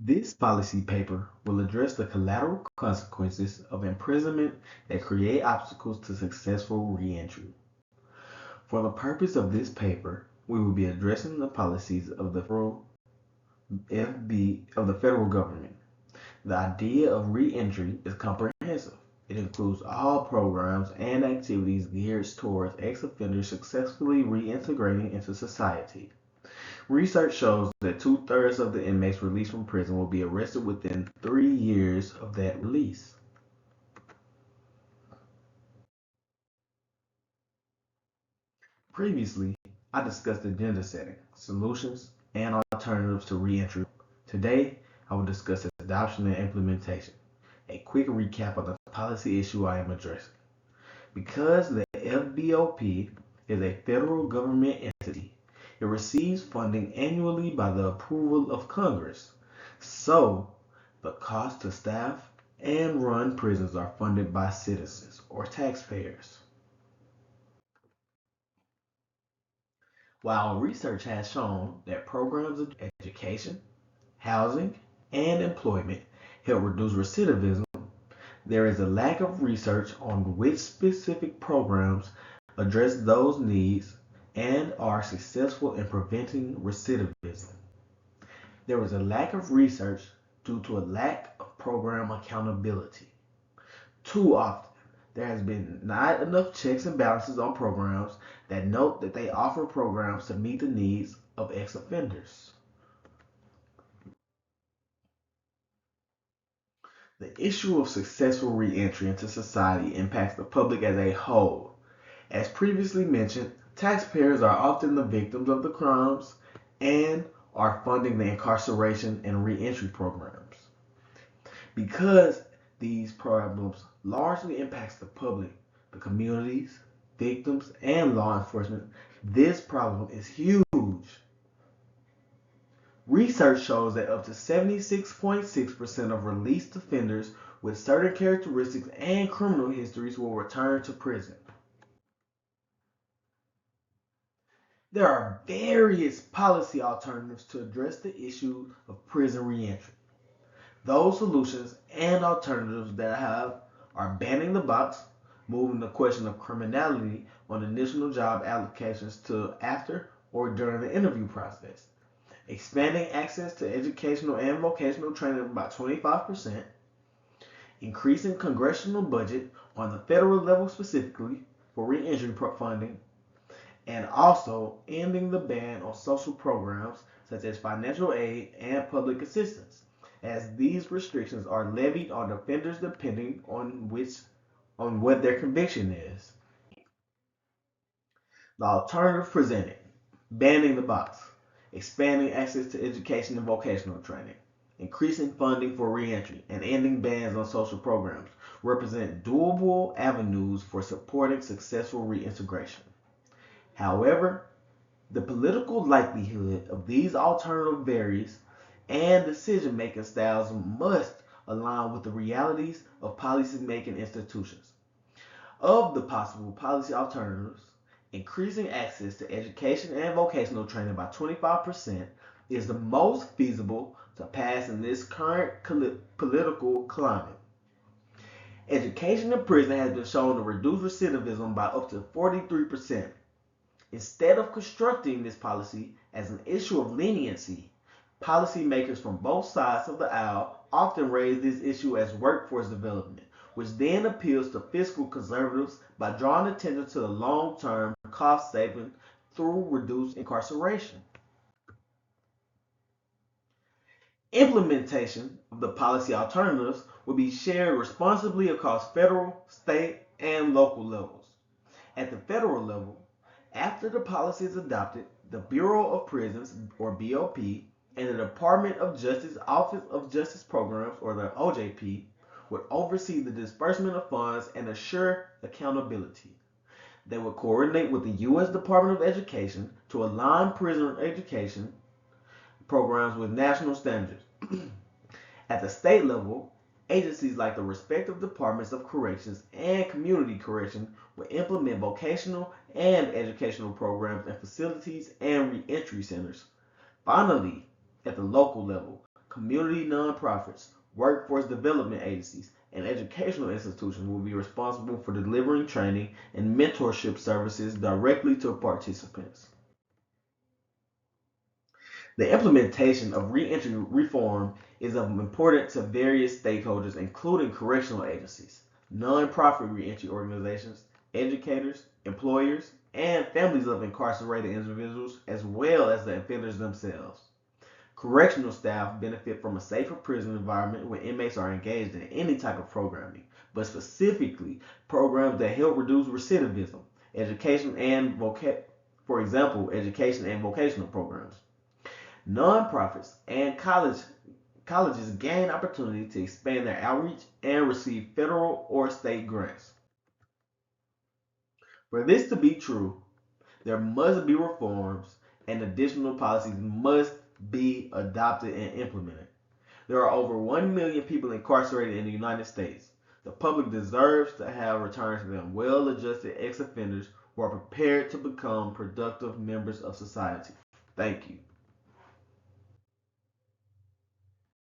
This policy paper will address the collateral consequences of imprisonment that create obstacles to successful reentry. For the purpose of this paper, we will be addressing the policies of the federal government. The idea of reentry is comprehensive. It includes all programs and activities geared towards ex-offenders successfully reintegrating into society. Research shows that two-thirds of the inmates released from prison will be arrested within 3 years of that release. Previously, I discussed agenda setting, solutions, and alternatives to reentry. Today, I will discuss adoption and implementation. A quick recap of the policy issue I am addressing. Because the FBOP is a federal government entity, it receives funding annually by the approval of Congress. So, the cost to staff and run prisons are funded by citizens or taxpayers. While research has shown that programs of education, housing, and employment help reduce recidivism, there is a lack of research on which specific programs address those needs and are successful in preventing recidivism. There is a lack of research due to a lack of program accountability. Too often, there has been not enough checks and balances on programs that note that they offer programs to meet the needs of ex-offenders. The issue of successful reentry into society impacts the public as a whole. As previously mentioned, taxpayers are often the victims of the crimes and are funding the incarceration and reentry programs. Because these problems largely impacts the public, the communities, victims, and law enforcement, this problem is huge. Research shows that up to 76.6% of released offenders with certain characteristics and criminal histories will return to prison. There are various policy alternatives to address the issue of prison reentry. Those solutions and alternatives that I have are banning the box, moving the question of criminality on initial job applications to after or during the interview process, expanding access to educational and vocational training by 25%, increasing congressional budget on the federal level specifically for reentry funding, and also ending the ban on social programs such as financial aid and public assistance, as these restrictions are levied on offenders depending on what their conviction is. The alternative presented: banning the box, expanding access to education and vocational training, increasing funding for reentry, and ending bans on social programs represent doable avenues for supporting successful reintegration. However, the political likelihood of these alternatives varies, and decision-making styles must align with the realities of policy-making institutions. Of the possible policy alternatives, increasing access to education and vocational training by 25% is the most feasible to pass in this current political climate. Education in prison has been shown to reduce recidivism by up to 43%. Instead of constructing this policy as an issue of leniency, policymakers from both sides of the aisle often raise this issue as workforce development, which then appeals to fiscal conservatives by drawing attention to the long-term cost saving through reduced incarceration. Implementation of the policy alternatives will be shared responsibly across federal, state, and local levels. At the federal level, after the policy is adopted, the Bureau of Prisons, or BOP, and the Department of Justice Office of Justice Programs, or the OJP, would oversee the disbursement of funds and assure accountability. They would coordinate with the U.S. Department of Education to align prison education programs with national standards. At the state level, agencies like the respective departments of corrections and community correction will implement vocational and educational programs in facilities and reentry centers. Finally, at the local level, community nonprofits, workforce development agencies, and educational institutions will be responsible for delivering training and mentorship services directly to participants. The implementation of reentry reform is of importance to various stakeholders, including correctional agencies, nonprofit reentry organizations, educators, employers, and families of incarcerated individuals, as well as the offenders themselves. Correctional staff benefit from a safer prison environment where inmates are engaged in any type of programming, but specifically programs that help reduce recidivism, education and for example, education and vocational programs. Nonprofits and colleges gain opportunity to expand their outreach and receive federal or state grants. For this to be true, there must be reforms and additional policies must be adopted and implemented. There are over 1 million people incarcerated in the United States. The public deserves to have returned to them well-adjusted ex-offenders who are prepared to become productive members of society. Thank you.